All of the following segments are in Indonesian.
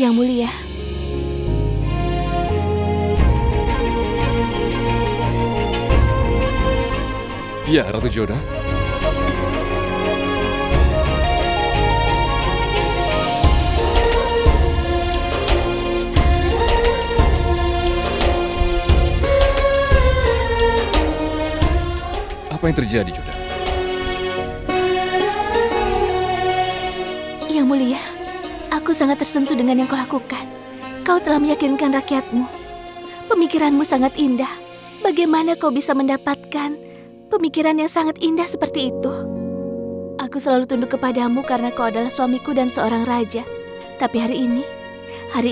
Yang mulia. Iya, Ratu Joda. Apa yang terjadi, Joda? Yang mulia, aku sangat tersentuh dengan yang kau lakukan. Kau telah meyakinkan rakyatmu. Pemikiranmu sangat indah. Bagaimana kau bisa mendapatkan pemikiran yang sangat indah seperti itu? Aku selalu tunduk kepadamu karena kau adalah suamiku dan seorang raja. Tapi hari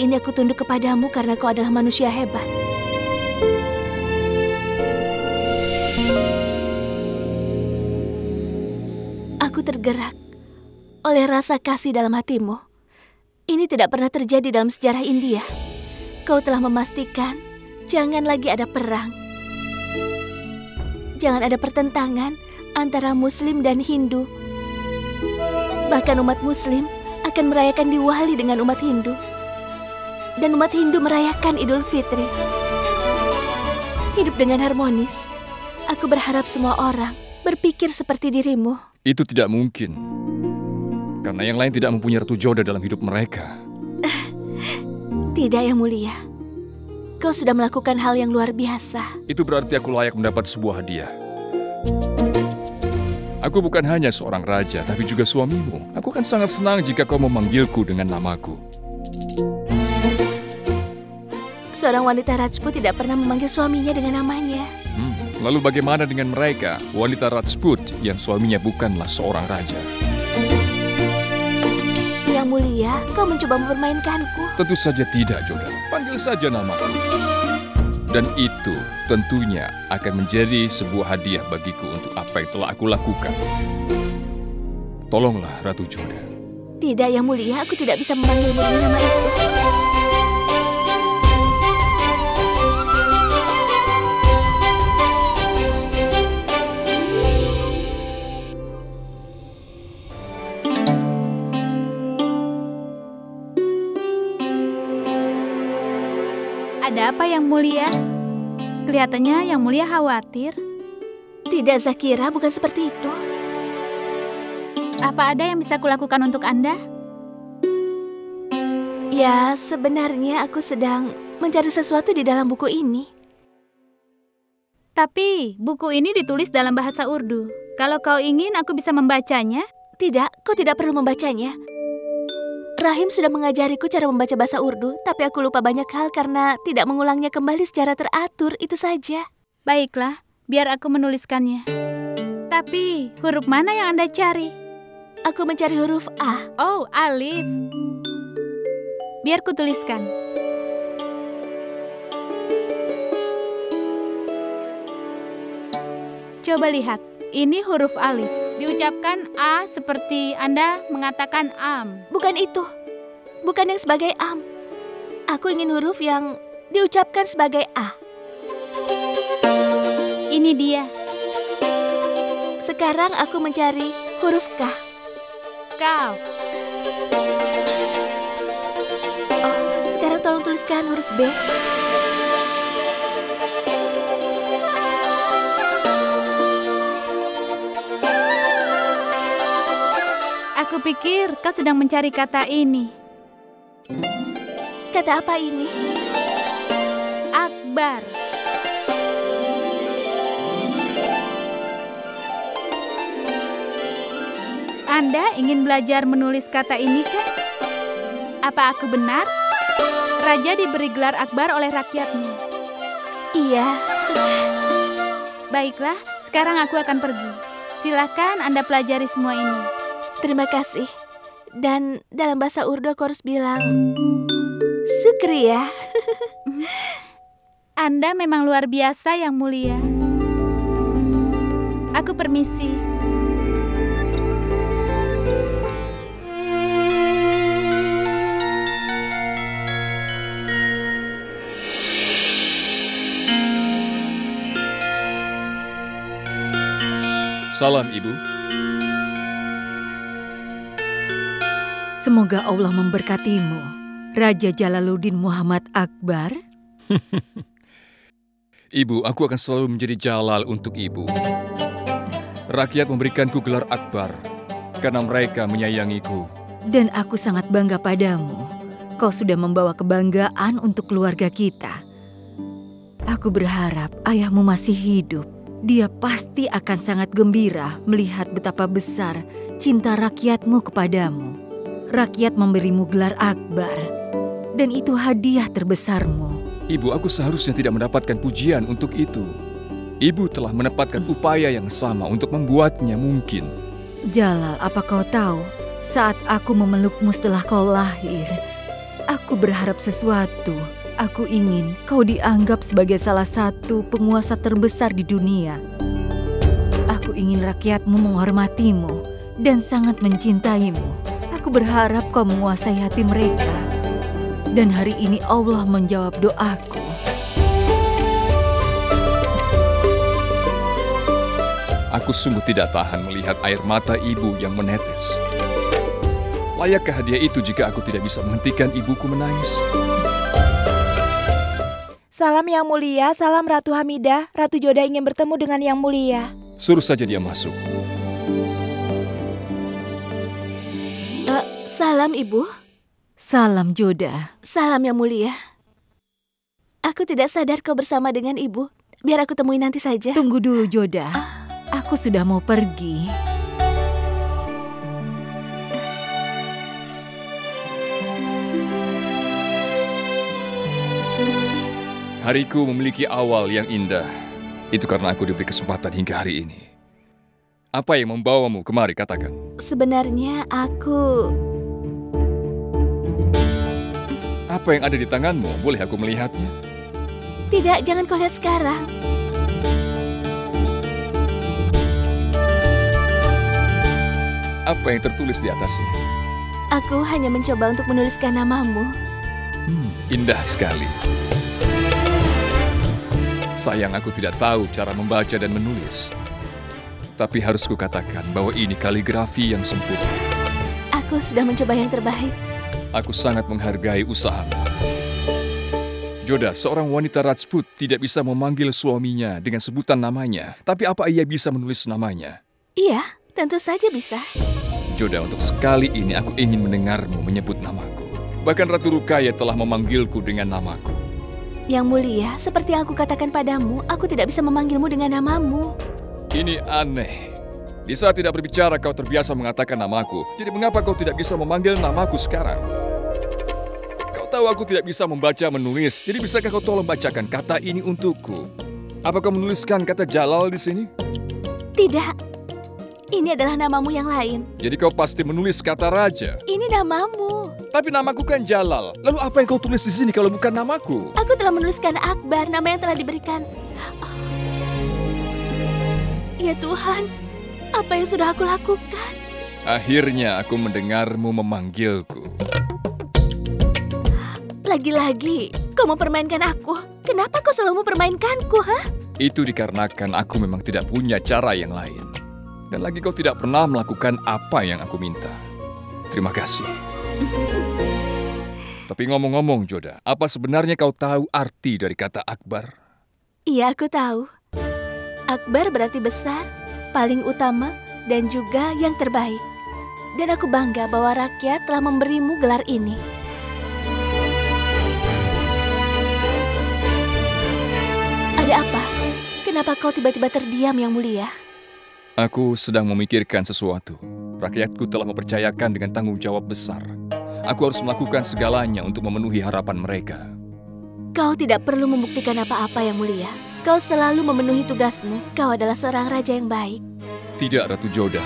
ini aku tunduk kepadamu karena kau adalah manusia hebat. Aku tergerak oleh rasa kasih dalam hatimu. Ini tidak pernah terjadi dalam sejarah India. Kau telah memastikan jangan lagi ada perang. Jangan ada pertentangan antara Muslim dan Hindu. Bahkan umat Muslim akan merayakan Diwali dengan umat Hindu. Dan umat Hindu merayakan Idul Fitri. Hidup dengan harmonis. Aku berharap semua orang berpikir seperti dirimu. Itu tidak mungkin. Karena yang lain tidak mempunyai Ratu Joda dalam hidup mereka. Tidak, Yang Mulia. Kau sudah melakukan hal yang luar biasa. Itu berarti aku layak mendapat sebuah hadiah. Aku bukan hanya seorang raja, tapi juga suamimu. Aku akan sangat senang jika kau memanggilku dengan namaku. Seorang wanita Rajput tidak pernah memanggil suaminya dengan namanya. Lalu bagaimana dengan mereka, wanita Rajput yang suaminya bukanlah seorang raja? Yang Mulia, kau mencoba mempermainkanku. Tentu saja tidak, Joda. Panggil saja namaku. Dan itu tentunya akan menjadi sebuah hadiah bagiku untuk apa yang telah aku lakukan. Tolonglah, Ratu Joda. Tidak, Yang Mulia, aku tidak bisa memanggilmu dengan nama itu. Ada apa, Yang Mulia? Kelihatannya Yang Mulia khawatir. Tidak, Zakira, bukan seperti itu. Apa ada yang bisa kulakukan untuk Anda? Ya, sebenarnya aku sedang mencari sesuatu di dalam buku ini. Tapi buku ini ditulis dalam bahasa Urdu. Kalau kau ingin, aku bisa membacanya. Tidak, kau tidak perlu membacanya. Rahim sudah mengajariku cara membaca bahasa Urdu, tapi aku lupa banyak hal karena tidak mengulangnya kembali secara teratur, itu saja. Baiklah, biar aku menuliskannya. Tapi huruf mana yang Anda cari? Aku mencari huruf A. Oh, alif. Biar ku tuliskan. Coba lihat, ini huruf alif. Diucapkan A seperti Anda mengatakan am. Bukan itu. Bukan yang sebagai am. Aku ingin huruf yang diucapkan sebagai A. Ini dia. Sekarang aku mencari huruf K. Kaf. Oh, sekarang tolong tuliskan huruf B. Aku pikir kau sedang mencari kata ini. Kata apa ini? Akbar. Anda ingin belajar menulis kata ini kan? Apa aku benar? Raja diberi gelar Akbar oleh rakyatnya. Iya. Baiklah, sekarang aku akan pergi. Silakan Anda pelajari semua ini. Terima kasih. Dan dalam bahasa Urdu aku harus bilang Sukriya. Anda memang luar biasa, Yang Mulia. Aku permisi. Salam, Ibu. Semoga Allah memberkatimu, Raja Jalaluddin Muhammad Akbar? Ibu, aku akan selalu menjadi Jalal untuk ibu. Rakyat memberikanku gelar Akbar karena mereka menyayangiku. Dan aku sangat bangga padamu. Kau sudah membawa kebanggaan untuk keluarga kita. Aku berharap ayahmu masih hidup. Dia pasti akan sangat gembira melihat betapa besar cinta rakyatmu kepadamu. Rakyat memberimu gelar Akbar. Dan itu hadiah terbesarmu. Ibu, aku seharusnya tidak mendapatkan pujian untuk itu. Ibu telah menempatkan upaya yang sama untuk membuatnya mungkin. Jalal, apa kau tahu? Saat aku memelukmu setelah kau lahir, aku berharap sesuatu. Aku ingin kau dianggap sebagai salah satu penguasa terbesar di dunia. Aku ingin rakyatmu menghormatimu dan sangat mencintaimu. Aku berharap kau menguasai hati mereka. Dan hari ini Allah menjawab doaku. Aku sungguh tidak tahan melihat air mata ibu yang menetes. Layakkah hadiah itu jika aku tidak bisa menghentikan ibuku menangis? Salam Yang Mulia, salam Ratu Hamidah. Ratu Joda ingin bertemu dengan Yang Mulia. Suruh saja dia masuk. Salam, Ibu. Salam, Joda. Salam, Yang Mulia. Aku tidak sadar kau bersama dengan Ibu. Biar aku temui nanti saja. Tunggu dulu, Joda. Aku sudah mau pergi. Hariku memiliki awal yang indah. Itu karena aku diberi kesempatan hingga hari ini. Apa yang membawamu kemari, katakan? Sebenarnya aku... Apa yang ada di tanganmu? Boleh aku melihatnya? Tidak, jangan kau lihat sekarang. Apa yang tertulis di atasnya? Aku hanya mencoba untuk menuliskan namamu. Indah sekali. Sayang aku tidak tahu cara membaca dan menulis. Tapi harus kukatakan bahwa ini kaligrafi yang sempurna. Aku sudah mencoba yang terbaik. Aku sangat menghargai usahamu. Joda, seorang wanita Rajput tidak bisa memanggil suaminya dengan sebutan namanya. Tapi apa ia bisa menulis namanya? Iya, tentu saja bisa. Joda, untuk sekali ini aku ingin mendengarmu menyebut namaku. Bahkan Ratu Ruqayyah telah memanggilku dengan namaku. Yang Mulia, seperti yang aku katakan padamu, aku tidak bisa memanggilmu dengan namamu. Ini aneh. Di saat tidak berbicara kau terbiasa mengatakan namaku. Jadi mengapa kau tidak bisa memanggil namaku sekarang? Kau tahu aku tidak bisa membaca menulis. Jadi bisakah kau tolong bacakan kata ini untukku? Apa kau menuliskan kata Jalal di sini? Tidak. Ini adalah namamu yang lain. Jadi kau pasti menulis kata raja. Ini namamu. Tapi namaku kan Jalal. Lalu apa yang kau tulis di sini kalau bukan namaku? Aku telah menuliskan Akbar, nama yang telah diberikan. Ya Tuhan, apa yang sudah aku lakukan? Akhirnya aku mendengarmu memanggilku. Lagi-lagi, kau mempermainkan aku. Kenapa kau selalu mempermainkanku, ha? Itu dikarenakan aku memang tidak punya cara yang lain. Dan lagi kau tidak pernah melakukan apa yang aku minta. Terima kasih. Tapi ngomong-ngomong, Joda, apa sebenarnya kau tahu arti dari kata Akbar? Iya, aku tahu. Akbar berarti besar, paling utama, dan juga yang terbaik. Dan aku bangga bahwa rakyat telah memberimu gelar ini. Ada apa? Kenapa kau tiba-tiba terdiam, Yang Mulia? Aku sedang memikirkan sesuatu. Rakyatku telah mempercayakan dengan tanggung jawab besar. Aku harus melakukan segalanya untuk memenuhi harapan mereka. Kau tidak perlu membuktikan apa-apa, Yang Mulia. Kau selalu memenuhi tugasmu. Kau adalah seorang raja yang baik. Tidak, Ratu Joda.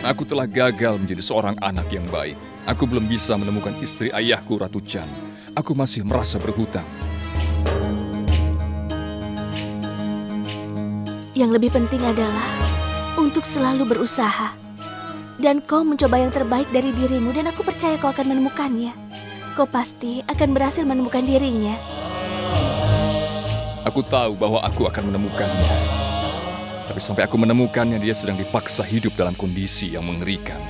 Aku telah gagal menjadi seorang anak yang baik. Aku belum bisa menemukan istri ayahku, Ratu Chan. Aku masih merasa berhutang. Yang lebih penting adalah untuk selalu berusaha. Dan kau mencoba yang terbaik dari dirimu dan aku percaya kau akan menemukannya. Kau pasti akan berhasil menemukan dirinya. Aku tahu bahwa aku akan menemukannya. Tapi sampai aku menemukannya, dia sedang dipaksa hidup dalam kondisi yang mengerikan.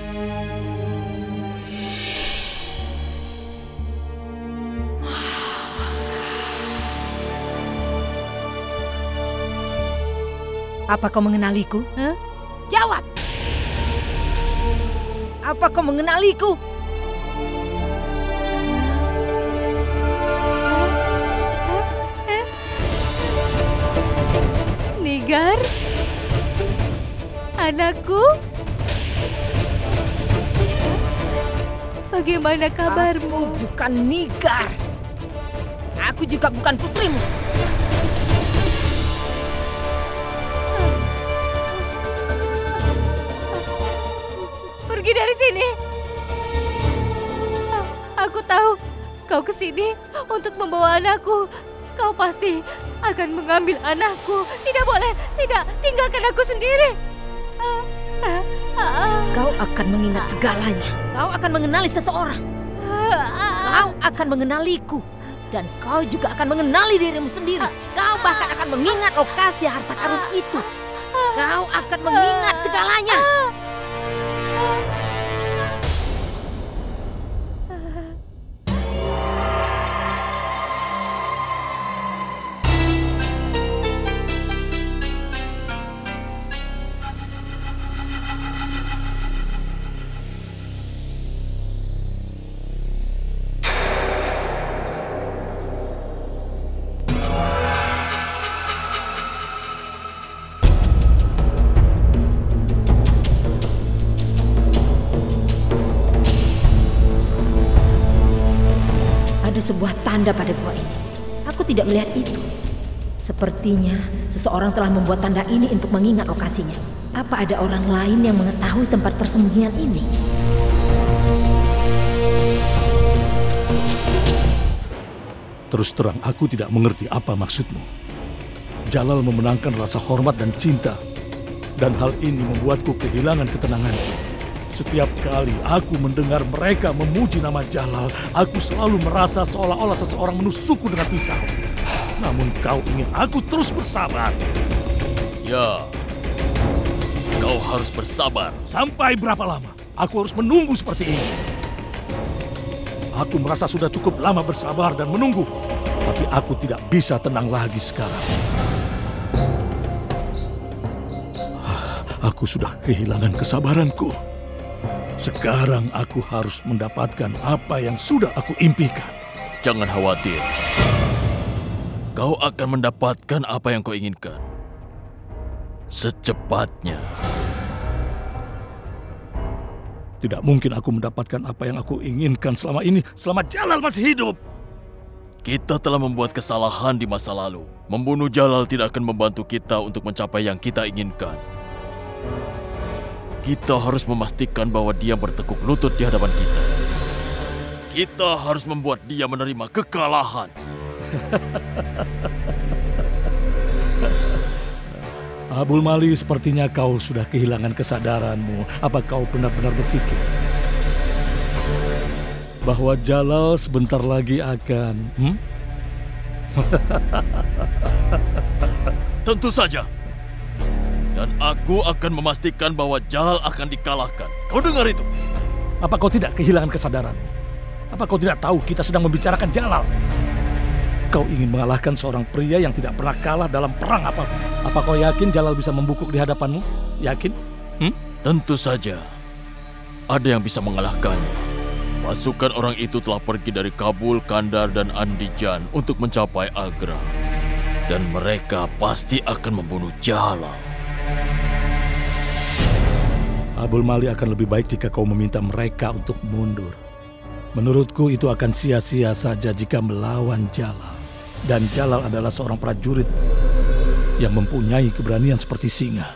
Apa kau mengenaliku? Huh? Jawab! Apa kau mengenaliku? Nigar? Anakku? Bagaimana kabarmu? Aku bukan Nigar. Aku juga bukan putrimu. Pergi dari sini. Aku tahu kau kesini untuk membawa anakku. Kau pasti akan mengambil anakku. Tidak boleh, tidak. Tinggalkan aku sendiri. Kau akan mengingat segalanya. Kau akan mengenali seseorang. Kau akan mengenaliku. Dan kau juga akan mengenali dirimu sendiri. Kau bahkan akan mengingat lokasi harta karun itu. Kau akan mengingat segalanya. Sebuah tanda pada gua ini. Aku tidak melihat itu. Sepertinya seseorang telah membuat tanda ini untuk mengingat lokasinya. Apa ada orang lain yang mengetahui tempat persembunyian ini? Terus terang aku tidak mengerti apa maksudmu. Jalal memenangkan rasa hormat dan cinta. Dan hal ini membuatku kehilangan ketenanganku. Setiap kali aku mendengar mereka memuji nama Jalal, aku selalu merasa seolah-olah seseorang menusukku dengan pisau. Namun kau ingin aku terus bersabar. Ya, kau harus bersabar. Sampai berapa lama aku harus menunggu seperti ini? Aku merasa sudah cukup lama bersabar dan menunggu. Tapi aku tidak bisa tenang lagi sekarang. Aku sudah kehilangan kesabaranku. Sekarang aku harus mendapatkan apa yang sudah aku impikan. Jangan khawatir. Kau akan mendapatkan apa yang kau inginkan. Secepatnya. Tidak mungkin aku mendapatkan apa yang aku inginkan selama ini, selama Jalal masih hidup. Kita telah membuat kesalahan di masa lalu. Membunuh Jalal tidak akan membantu kita untuk mencapai yang kita inginkan. Kita harus memastikan bahwa dia bertekuk lutut di hadapan kita. Kita harus membuat dia menerima kekalahan. Abul Mali, sepertinya kau sudah kehilangan kesadaranmu. Apa kau benar-benar berpikir bahwa Jalal sebentar lagi akan... Tentu saja. Dan aku akan memastikan bahwa Jalal akan dikalahkan. Kau dengar itu? Apa kau tidak kehilangan kesadaranmu? Apa kau tidak tahu kita sedang membicarakan Jalal? Kau ingin mengalahkan seorang pria yang tidak pernah kalah dalam perang apapun. Apa kau yakin Jalal bisa membungkuk di hadapanmu? Yakin? Tentu saja. Ada yang bisa mengalahkannya. Pasukan orang itu telah pergi dari Kabul, Kandar, dan Andijan untuk mencapai Agra. Dan mereka pasti akan membunuh Jalal. Abul Mali akan lebih baik jika kau meminta mereka untuk mundur. Menurutku itu akan sia-sia saja jika melawan Jalal. Dan Jalal adalah seorang prajurit yang mempunyai keberanian seperti singa.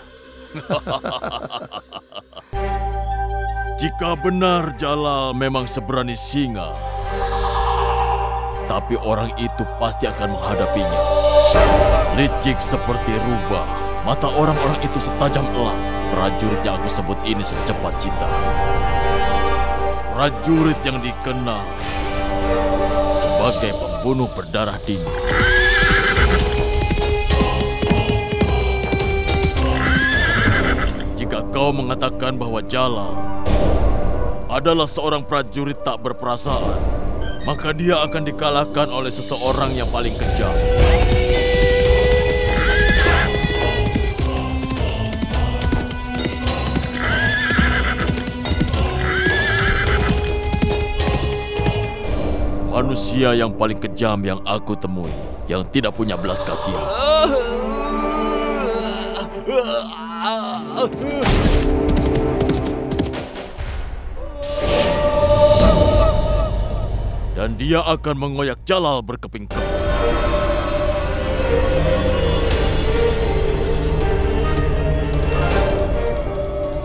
Jika benar Jalal memang seberani singa, tapi orang itu pasti akan menghadapinya. Licik seperti rubah, mata orang-orang itu setajam elang. Prajurit yang aku sebut ini secepat cita. Prajurit yang dikenal sebagai pembunuh berdarah dingin. Jika kau mengatakan bahwa Jalal adalah seorang prajurit tak berperasaan, maka dia akan dikalahkan oleh seseorang yang paling kejam. Manusia yang paling kejam yang aku temui, yang tidak punya belas kasihan. Dan dia akan mengoyak Jalal berkeping-keping.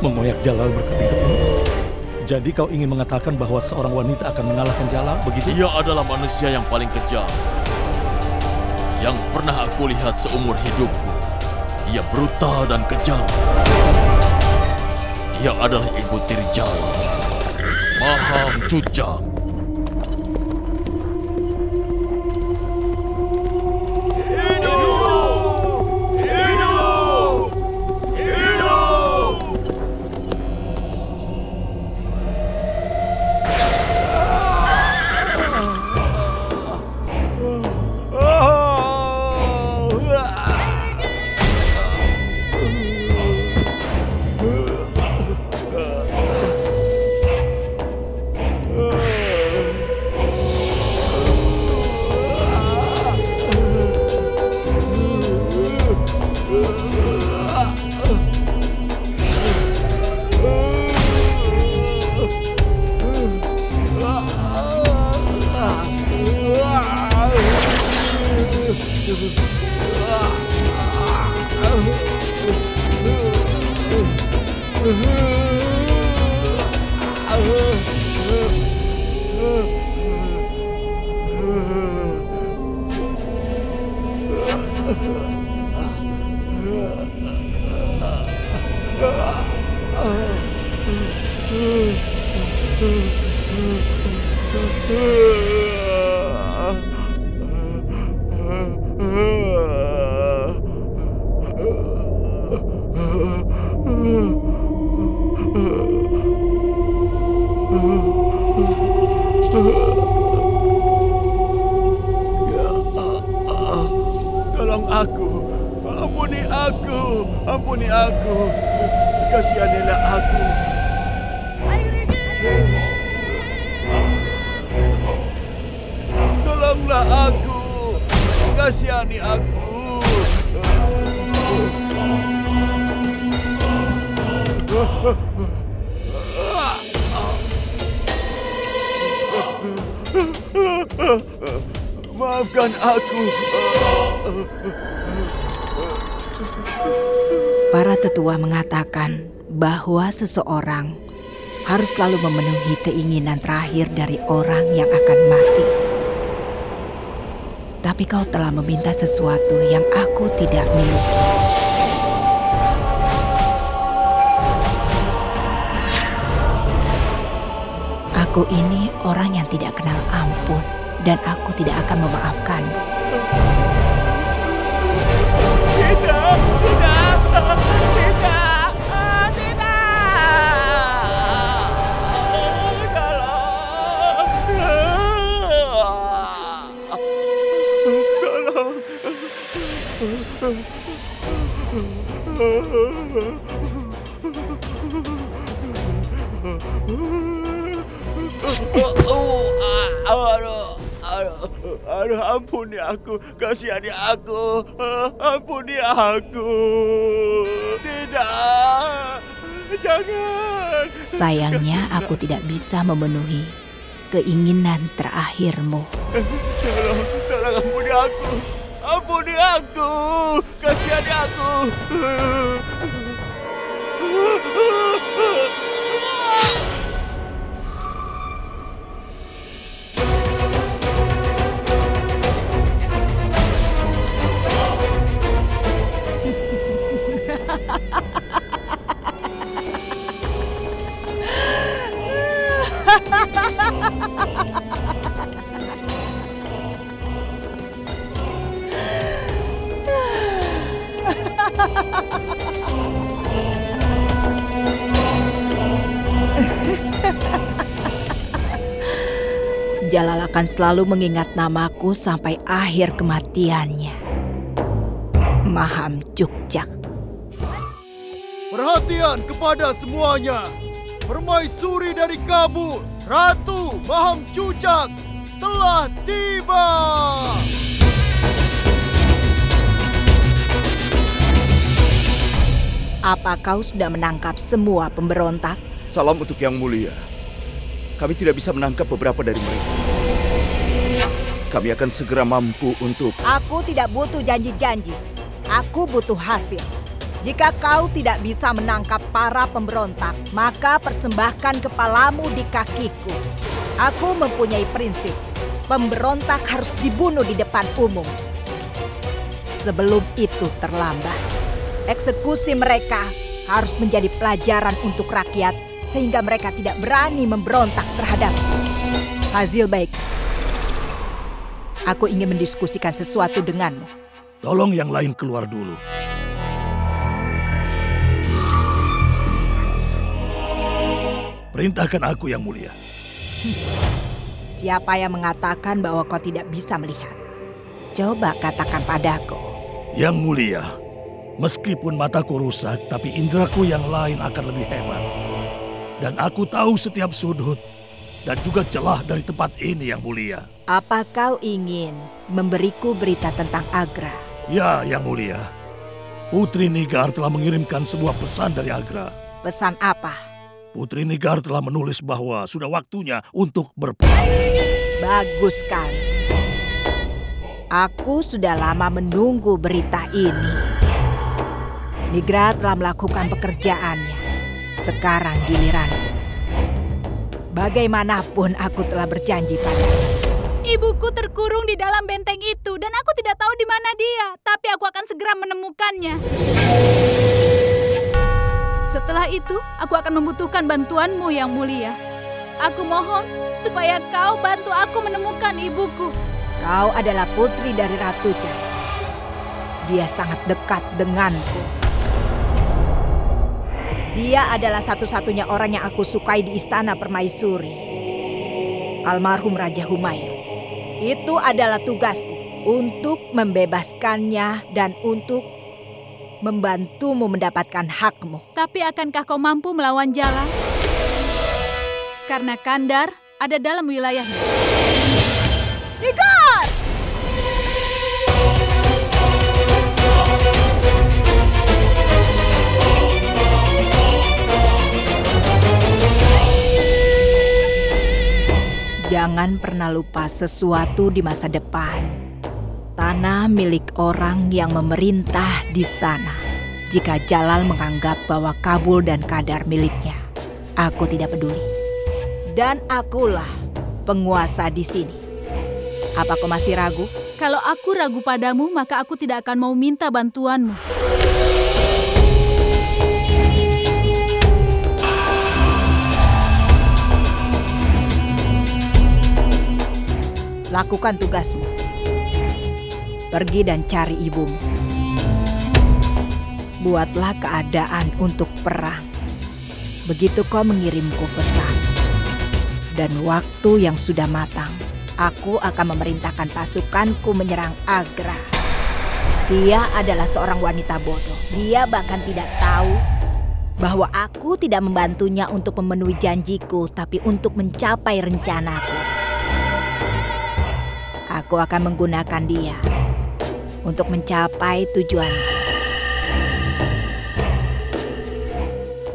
Mengoyak Jalal berkeping-keping? Jadi kau ingin mengatakan bahwa seorang wanita akan mengalahkan Jalal, begitu? Dia adalah manusia yang paling kejam yang pernah aku lihat seumur hidupku. Dia brutal dan kejam. Dia adalah ibu tiri Jalal, Maham Cucak. Tolong aku, ampuni aku, kasihanilah aku. Tolonglah aku, kasihani aku. Maafkan aku. Para tetua mengatakan bahwa seseorang harus selalu memenuhi keinginan terakhir dari orang yang akan mati. Tapi kau telah meminta sesuatu yang aku tidak miliki. Aku ini orang yang tidak kenal ampun, dan aku tidak akan memaafkanmu. Tidak. Aduh, ampuni aku, kasihani aku, ampuni aku. Tidak, jangan. Sayangnya aku tidak bisa memenuhi keinginan terakhirmu. Tolong ampuni aku, kasihani aku. Jalal akan selalu mengingat namaku sampai akhir kematiannya. Maham Cucak. Perhatian kepada semuanya. Permaisuri dari Kabul, Ratu Maham Cucak, telah tiba. Apa kau sudah menangkap semua pemberontak? Salam untuk Yang Mulia. Kami tidak bisa menangkap beberapa dari mereka. Kami akan segera mampu untuk... Aku tidak butuh janji-janji. Aku butuh hasil. Jika kau tidak bisa menangkap para pemberontak, maka persembahkan kepalamu di kakiku. Aku mempunyai prinsip. Pemberontak harus dibunuh di depan umum. Sebelum itu terlambat. Eksekusi mereka harus menjadi pelajaran untuk rakyat sehingga mereka tidak berani memberontak terhadap Hazil Baik. Aku ingin mendiskusikan sesuatu denganmu. Tolong yang lain keluar dulu. Perintahkan aku, Yang Mulia. Siapa yang mengatakan bahwa kau tidak bisa melihat? Coba katakan padaku. Yang Mulia, meskipun mataku rusak, tapi indraku yang lain akan lebih hebat. Dan aku tahu setiap sudut dan juga celah dari tempat ini, Yang Mulia. Apa kau ingin memberiku berita tentang Agra? Ya, Yang Mulia. Putri Nigar telah mengirimkan sebuah pesan dari Agra. Pesan apa? Putri Nigar telah menulis bahwa sudah waktunya untuk berperang. Bagus sekali. Aku sudah lama menunggu berita ini. Nigra telah melakukan pekerjaannya. Sekarang giliranku. Bagaimanapun aku telah berjanji padanya. Ibuku terkurung di dalam benteng itu dan aku tidak tahu di mana dia. Tapi aku akan segera menemukannya. Setelah itu, aku akan membutuhkan bantuanmu, Yang Mulia. Aku mohon supaya kau bantu aku menemukan ibuku. Kau adalah putri dari Ratu Jan. Dia sangat dekat denganku. Dia adalah satu-satunya orang yang aku sukai di Istana Permaisuri. Almarhum Raja Humayun. Itu adalah tugasku untuk membebaskannya dan untuk membantumu mendapatkan hakmu. Tapi akankah kau mampu melawan Jalal? Karena Kandar ada dalam wilayahnya. Nigar! Jangan pernah lupa sesuatu di masa depan. Tanah milik orang yang memerintah di sana. Jika Jalal menganggap bahwa Kabul dan Kadar miliknya, aku tidak peduli. Dan akulah penguasa di sini. Apa kau masih ragu? Kalau aku ragu padamu, maka aku tidak akan mau minta bantuanmu. Lakukan tugasmu. Pergi dan cari ibumu. Buatlah keadaan untuk perang. Begitu kau mengirimku pesan. Dan waktu yang sudah matang, aku akan memerintahkan pasukanku menyerang Agra. Dia adalah seorang wanita bodoh. Dia bahkan tidak tahu bahwa aku tidak membantunya untuk memenuhi janjiku, tapi untuk mencapai rencanaku. Aku akan menggunakan dia untuk mencapai tujuanku.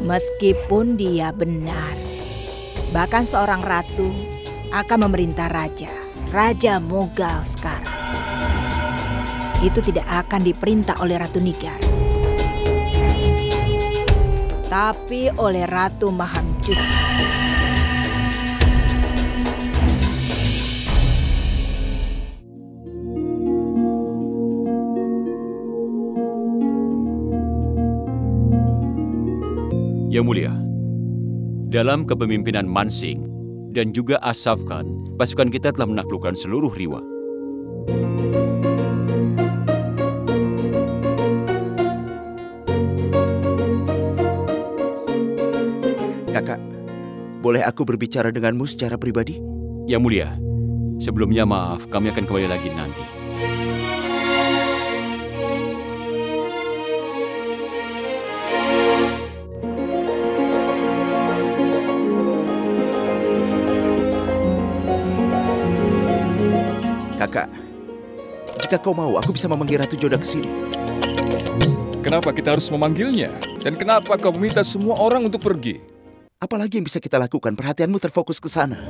Meskipun dia benar, bahkan seorang ratu akan memerintah raja, Raja Mughal sekarang. Itu tidak akan diperintah oleh Ratu Nigar, tapi oleh Ratu Mahamcuci. Yang Mulia, dalam kepemimpinan Mansing dan juga Asaf Khan, pasukan kita telah menaklukkan seluruh Riwa. Kakak, boleh aku berbicara denganmu secara pribadi? Yang Mulia, sebelumnya maaf, kami akan kembali lagi nanti. Kak, jika kau mau, aku bisa memanggil Ratu Joda ke sini. Kenapa kita harus memanggilnya? Dan kenapa kau meminta semua orang untuk pergi? Apalagi yang bisa kita lakukan? Perhatianmu terfokus ke sana.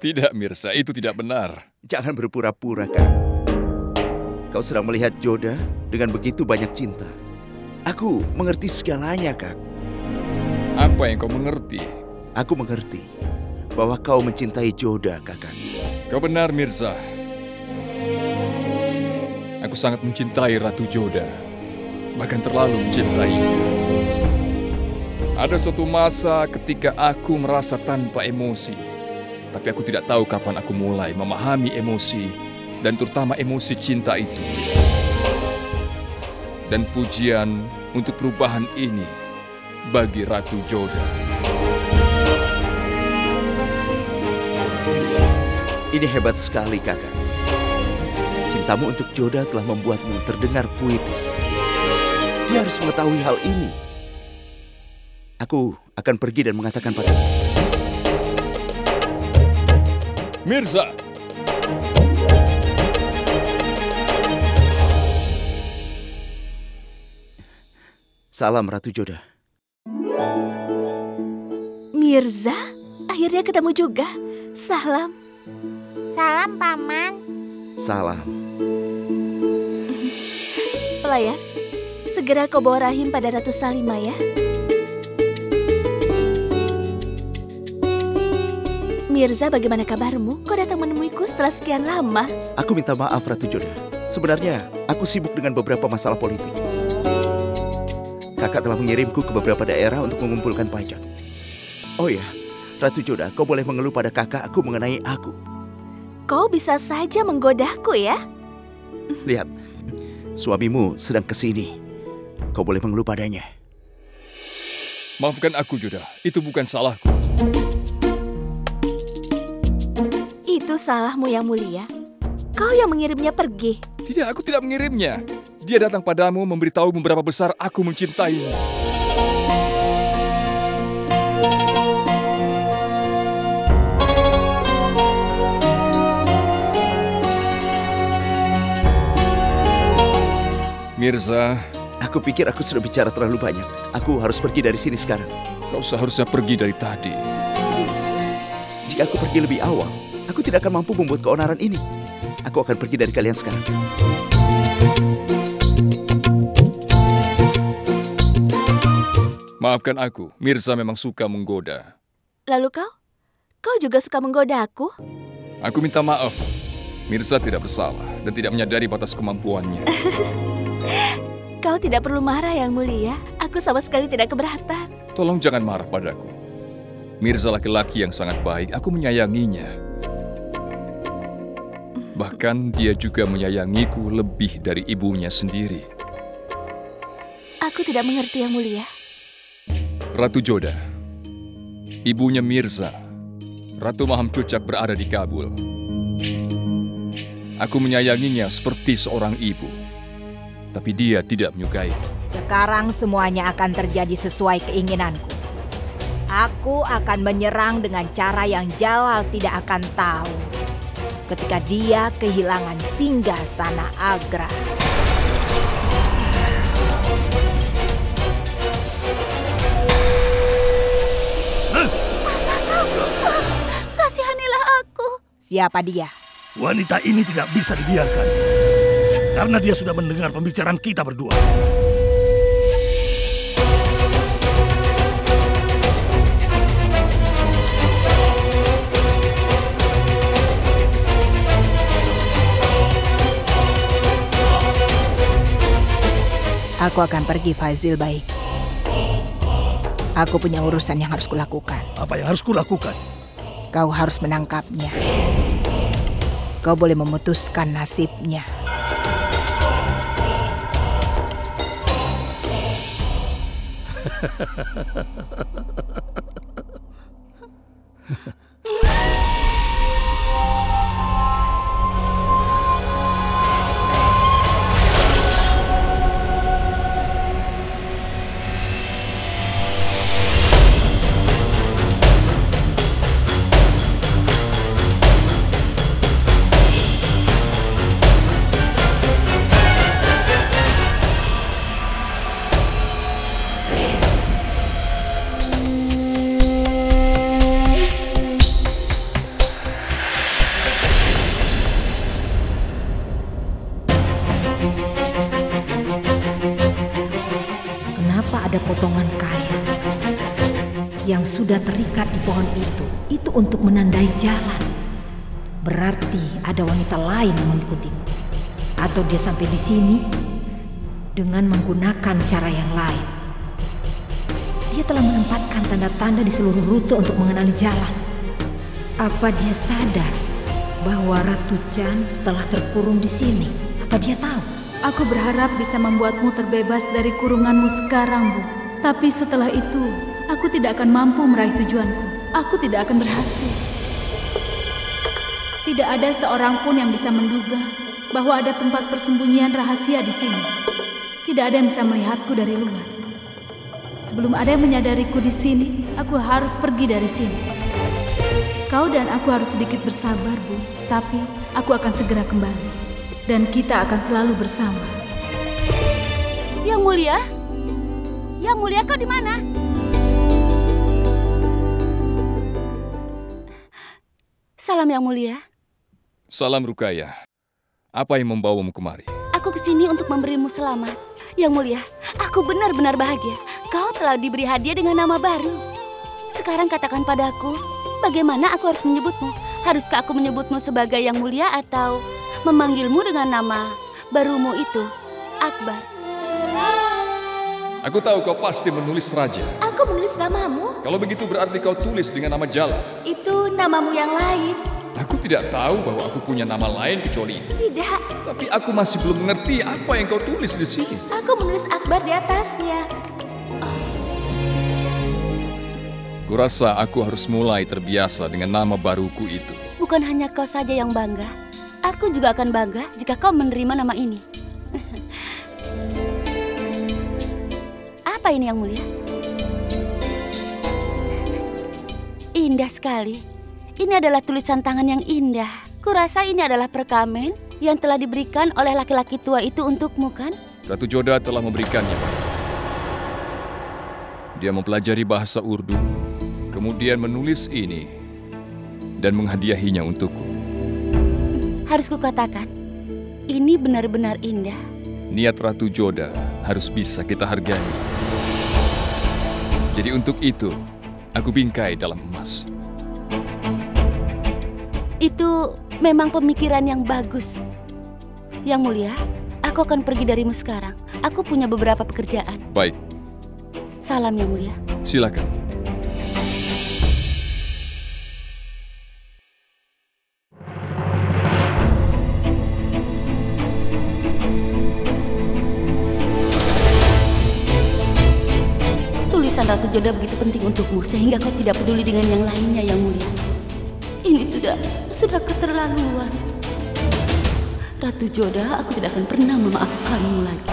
Tidak, Mirza, itu tidak benar. Jangan berpura-pura, Kak. Kau sedang melihat Joda dengan begitu banyak cinta. Aku mengerti segalanya, Kak. Apa yang kau mengerti? Aku mengerti bahwa kau mencintai Joda, Kakak. Kau benar, Mirza. Aku sangat mencintai Ratu Joda. Bahkan terlalu mencintainya. Ada suatu masa ketika aku merasa tanpa emosi. Tapi aku tidak tahu kapan aku mulai memahami emosi. Dan terutama emosi cinta itu. Dan pujian untuk perubahan ini bagi Ratu Joda. Ini hebat sekali, Kakak. Cintamu untuk Joda telah membuatmu terdengar puitis. Dia harus mengetahui hal ini. Aku akan pergi dan mengatakan padamu. Mirza! Salam, Ratu Joda. Mirza, akhirnya ketemu juga. Salam. Salam, Paman. Salam. Pelayan, segera kau bawa Rahim pada Ratu Salima ya. Mirza, bagaimana kabarmu? Kau datang menemuiku setelah sekian lama. Aku minta maaf, Ratu Joda. Sebenarnya, aku sibuk dengan beberapa masalah politik. Kakak telah mengirimku ke beberapa daerah untuk mengumpulkan pajak. Oh ya, Ratu Joda, kau boleh mengeluh pada kakakku mengenai aku. Kau bisa saja menggodaku ya? Lihat, suamimu sedang kesini. Kau boleh mengeluh padanya. Maafkan aku, Joda. Itu bukan salahku. Itu salahmu yang mulia. Kau yang mengirimnya pergi. Tidak, aku tidak mengirimnya. Dia datang padamu memberitahu beberapa besar aku mencintainya. Mirza, aku pikir aku sudah bicara terlalu banyak. Aku harus pergi dari sini sekarang. Kau seharusnya pergi dari tadi. Jika aku pergi lebih awal, aku tidak akan mampu membuat keonaran ini. Aku akan pergi dari kalian sekarang. Maafkan aku, Mirza memang suka menggoda. Lalu kau? Kau juga suka menggoda aku? Aku minta maaf. Mirza tidak bersalah dan tidak menyadari batas kemampuannya. Kau tidak perlu marah yang mulia. Aku sama sekali tidak keberatan. Tolong jangan marah padaku. Mirza laki-laki yang sangat baik. Aku menyayanginya. Bahkan dia juga menyayangiku lebih dari ibunya sendiri. Aku tidak mengerti yang mulia. Ratu Joda, ibunya Mirza, Ratu Mahamcucak berada di Kabul. Aku menyayanginya seperti seorang ibu. Tapi dia tidak menyukai. Sekarang semuanya akan terjadi sesuai keinginanku. Aku akan menyerang dengan cara yang Jalal tidak akan tahu. Ketika dia kehilangan singgasana Agra. Kasihanilah aku. Siapa dia? Wanita ini tidak bisa dibiarkan. Karena dia sudah mendengar pembicaraan kita berdua. Aku akan pergi, Fazil Baik. Aku punya urusan yang harus kulakukan. Apa yang harus kulakukan? Kau harus menangkapnya. Kau boleh memutuskan nasibnya. ada potongan kain yang sudah terikat di pohon itu. Itu untuk menandai jalan. Berarti ada wanita lain yang mengikutiku. Atau dia sampai di sini dengan menggunakan cara yang lain. Dia telah menempatkan tanda-tanda di seluruh rute untuk mengenali jalan. Apa dia sadar bahwa Ratu Chan telah terkurung di sini? Apa dia tahu? Aku berharap bisa membuatmu terbebas dari kurunganmu sekarang, Bu. Tapi setelah itu, aku tidak akan mampu meraih tujuanku. Aku tidak akan berhasil. Tidak ada seorang pun yang bisa menduga bahwa ada tempat persembunyian rahasia di sini. Tidak ada yang bisa melihatku dari luar. Sebelum ada yang menyadariku di sini, aku harus pergi dari sini. Kau dan aku harus sedikit bersabar, Bu. Tapi aku akan segera kembali. Dan kita akan selalu bersama. Yang Mulia? Yang Mulia, kau di mana? Salam Yang Mulia. Salam Rukaya. Apa yang membawamu kemari? Aku kesini untuk memberimu selamat. Yang Mulia, aku benar-benar bahagia. Kau telah diberi hadiah dengan nama baru. Sekarang katakan padaku, bagaimana aku harus menyebutmu? Haruskah aku menyebutmu sebagai Yang Mulia atau memanggilmu dengan nama barumu itu, Akbar? Aku tahu kau pasti menulis Raja. Aku menulis namamu. Kalau begitu berarti kau tulis dengan nama jalan. Itu namamu yang lain. Aku tidak tahu bahwa aku punya nama lain kecuali itu. Tidak. Tapi aku masih belum mengerti apa yang kau tulis di sini. Aku menulis Akbar di atasnya. Kurasa aku harus mulai terbiasa dengan nama baruku itu. Bukan hanya kau saja yang bangga. Aku juga akan bangga jika kau menerima nama ini. Apa ini Yang Mulia? Indah sekali. Ini adalah tulisan tangan yang indah. Kurasa ini adalah perkamen yang telah diberikan oleh laki-laki tua itu untukmu, kan? Ratu Joda telah memberikannya. Dia mempelajari bahasa Urdu, kemudian menulis ini dan menghadiahinya untukku. Harus kukatakan, ini benar-benar indah. Niat Ratu Joda harus bisa kita hargai. Jadi untuk itu, aku bingkai dalam emas. Itu memang pemikiran yang bagus. Yang Mulia, aku akan pergi darimu sekarang. Aku punya beberapa pekerjaan. Baik. Salam Yang Mulia. Silakan. Tulisan Ratu Joda begitu penting untukmu sehingga kau tidak peduli dengan yang lainnya, Yang Mulia. Ini sudah keterlaluan. Ratu Joda, aku tidak akan pernah memaafkanmu lagi.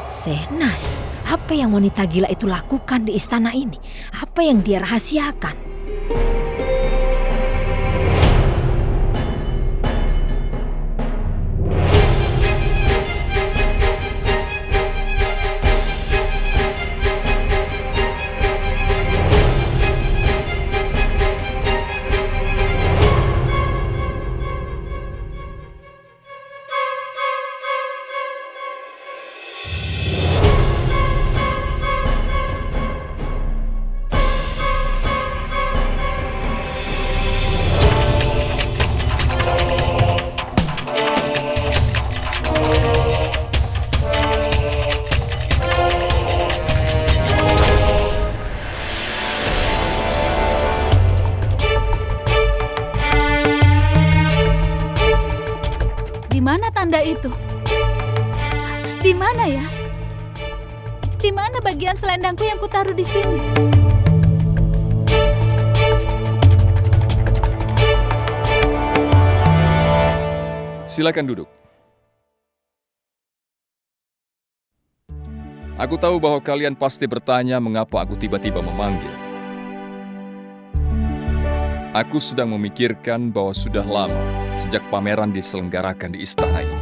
Senas, apa yang wanita gila itu lakukan di istana ini? Apa yang dia rahasiakan? Itu. Di mana ya? Di mana bagian selendangku yang kutaruh di sini? Silakan duduk. Aku tahu bahwa kalian pasti bertanya mengapa aku tiba-tiba memanggil. Aku sedang memikirkan bahwa sudah lama sejak pameran diselenggarakan di istana ini.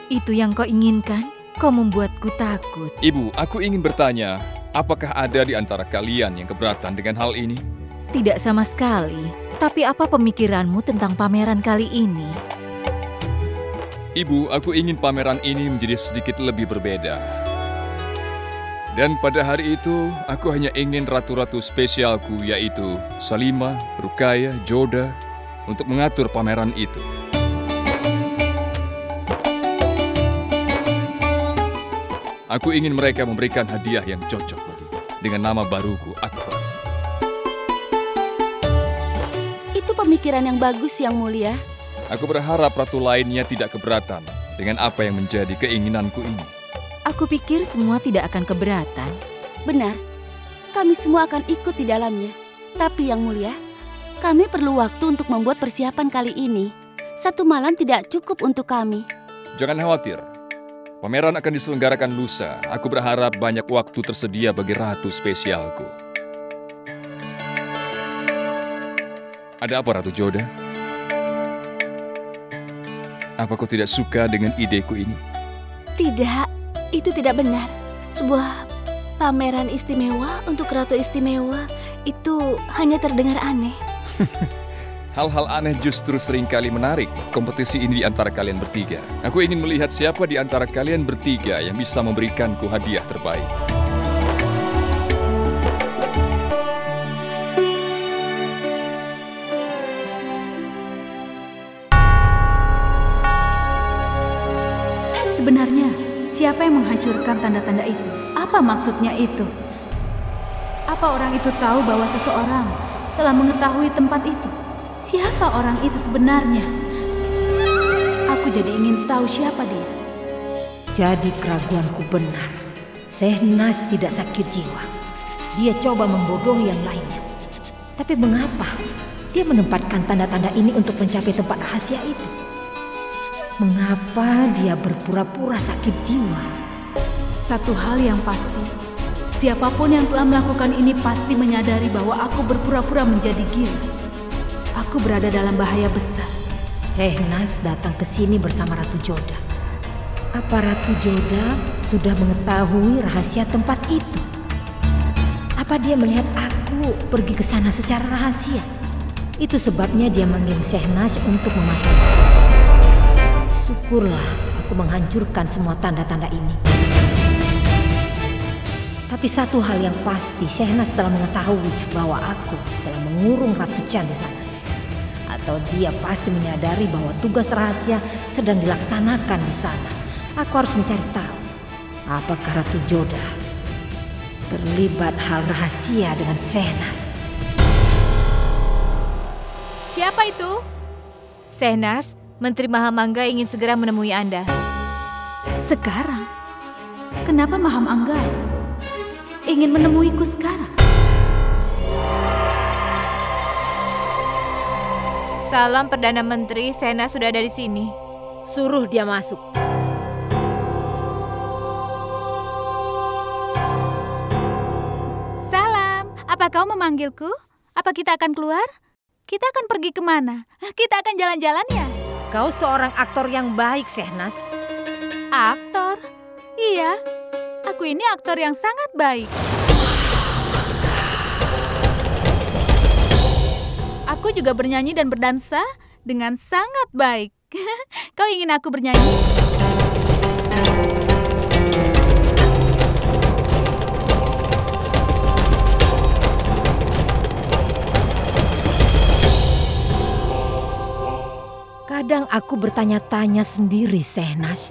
Itu yang kau inginkan? Kau membuatku takut. Ibu, aku ingin bertanya, apakah ada di antara kalian yang keberatan dengan hal ini? Tidak sama sekali. Tapi apa pemikiranmu tentang pameran kali ini? Ibu, aku ingin pameran ini menjadi sedikit lebih berbeda. Dan pada hari itu, aku hanya ingin ratu-ratu spesialku, yaitu Salima, Rukaya, Joda, untuk mengatur pameran itu. Aku ingin mereka memberikan hadiah yang cocok bagiku, dengan nama baruku, Akbar. Itu pemikiran yang bagus, Yang Mulia. Aku berharap ratu lainnya tidak keberatan dengan apa yang menjadi keinginanku ini. Aku pikir semua tidak akan keberatan. Benar, kami semua akan ikut di dalamnya. Tapi Yang Mulia, kami perlu waktu untuk membuat persiapan kali ini. 1 malam tidak cukup untuk kami. Jangan khawatir, pameran akan diselenggarakan lusa. Aku berharap banyak waktu tersedia bagi ratu spesialku. Ada apa, Ratu Joda? Apa kau tidak suka dengan ideku ini? Tidak, itu tidak benar. Sebuah pameran istimewa untuk ratu istimewa itu hanya terdengar aneh. Hal-hal aneh justru seringkali menarik kompetisi ini di antara kalian bertiga. Aku ingin melihat siapa di antara kalian bertiga yang bisa memberikanku hadiah terbaik. Sebenarnya, siapa yang menghancurkan tanda-tanda itu? Apa maksudnya itu? Apa orang itu tahu bahwa seseorang telah mengetahui tempat itu? Siapa orang itu sebenarnya? Aku jadi ingin tahu siapa dia. Jadi keraguanku benar. Sehnas tidak sakit jiwa. Dia coba membodohi yang lainnya. Tapi mengapa dia menempatkan tanda-tanda ini untuk mencapai tempat rahasia itu? Mengapa dia berpura-pura sakit jiwa? Satu hal yang pasti, siapapun yang telah melakukan ini pasti menyadari bahwa aku berpura-pura menjadi gila. Aku berada dalam bahaya besar. Sehnas datang ke sini bersama Ratu Joda. Apa Ratu Joda sudah mengetahui rahasia tempat itu? Apa dia melihat aku pergi ke sana secara rahasia? Itu sebabnya dia mengirim Sehnas untuk memataiku. Syukurlah aku menghancurkan semua tanda-tanda ini. Tapi satu hal yang pasti, Sehnas telah mengetahui bahwa aku telah mengurung Ratu Chan di sana. Atau dia pasti menyadari bahwa tugas rahasia sedang dilaksanakan di sana. Aku harus mencari tahu apakah Ratu Joda terlibat hal rahasia dengan Sehnas. Siapa itu? Sehnas, Menteri Mahamangga ingin segera menemui Anda. Sekarang? Kenapa Mahamangga ingin menemuiku sekarang? Salam Perdana Menteri, Sehnas sudah ada di sini. Suruh dia masuk. Salam, apa kau memanggilku? Apa kita akan keluar? Kita akan pergi kemana? Kita akan jalan-jalan ya? Kau seorang aktor yang baik, Sehnas. Aktor? Iya, aku ini aktor yang sangat baik. Aku juga bernyanyi dan berdansa dengan sangat baik. Kau ingin aku bernyanyi? Kadang aku bertanya-tanya sendiri, Sehnas.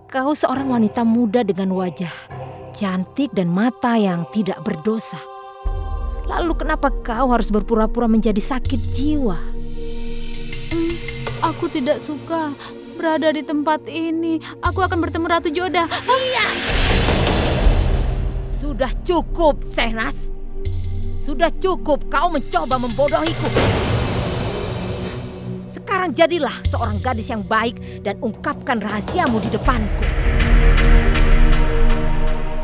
Kau seorang wanita muda dengan wajah cantik dan mata yang tidak berdosa. Lalu kenapa kau harus berpura-pura menjadi sakit jiwa? Aku tidak suka berada di tempat ini. Aku akan bertemu Ratu Joda. Iya. Sudah cukup, Sehnas. Sudah cukup kau mencoba membodohiku. Sekarang jadilah seorang gadis yang baik dan ungkapkan rahasiamu di depanku.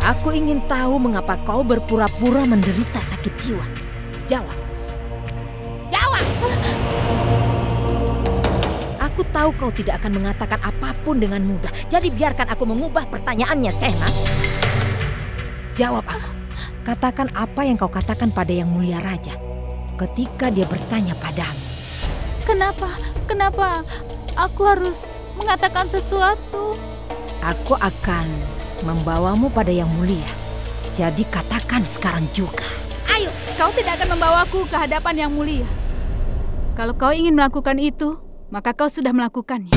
Aku ingin tahu mengapa kau berpura-pura menderita sakit jiwa. Jawab. Jawab! Aku tahu kau tidak akan mengatakan apapun dengan mudah. Jadi biarkan aku mengubah pertanyaannya, Sehnas. Jawab aku. Katakan apa yang kau katakan pada Yang Mulia Raja. ketika dia bertanya padamu. Kenapa aku harus mengatakan sesuatu? Aku akan membawamu pada Yang Mulia. Jadi katakan sekarang juga. Ayo, kau tidak akan membawaku ke hadapan Yang Mulia. Kalau kau ingin melakukan itu, maka kau sudah melakukannya.